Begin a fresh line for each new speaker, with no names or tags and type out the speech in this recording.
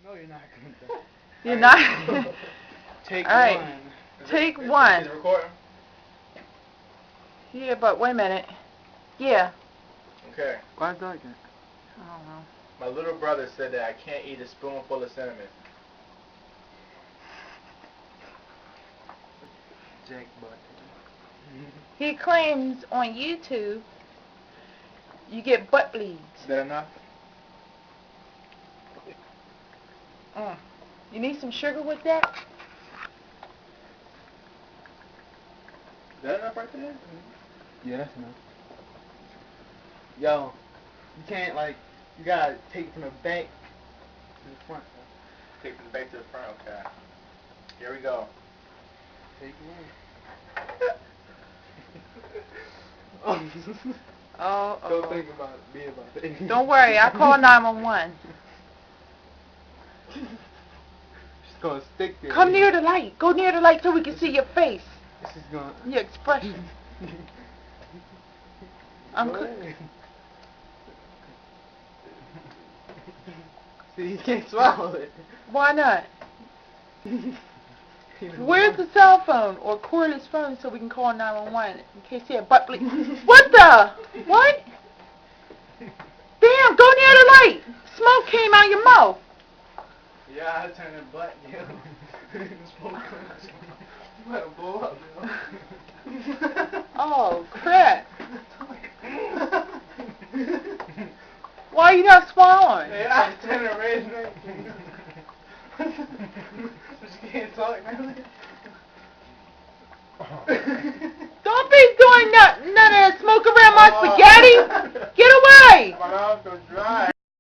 No, you're not gonna die.
You're not.
Take
Alright.
one.
Take one.
Is it recording?
Yeah, but wait a minute. Yeah.
Okay.
Why is that?
I don't know.
My little brother said that I can't eat a spoonful of cinnamon.
Jack butt.
He claims on YouTube you get butt bleeds.
Is that enough?
You need some sugar with that?
Is that enough right there?
Yeah, that's enough. Yo, you can't you gotta take from the back to the front.
Take from the back to the front, okay. Here we go.
Take one.
Oh,
Don't think about it. Be about it.
Don't worry, I call 911.
She's gonna stick there.
Come near the light. Go near the light so we can see your face.
This is gonna.
Your expression. I'm
Go
cook.
ahead. See, you can't swallow it.
Why not? Where's the cell phone or cordless phone so we can call 911 in case he had butt bleed? What the? What? Damn, go near the light. Smoke came out your mouth.
Yeah, I turned it black, yo. Smoke comes. You better blow up, yo.
Oh, crap. Why are you not swallowing?
Hey, I turned it red and but you can't talk now.
Don't be doing none of that smoke around my spaghetti. Get away.
My mouth goes dry.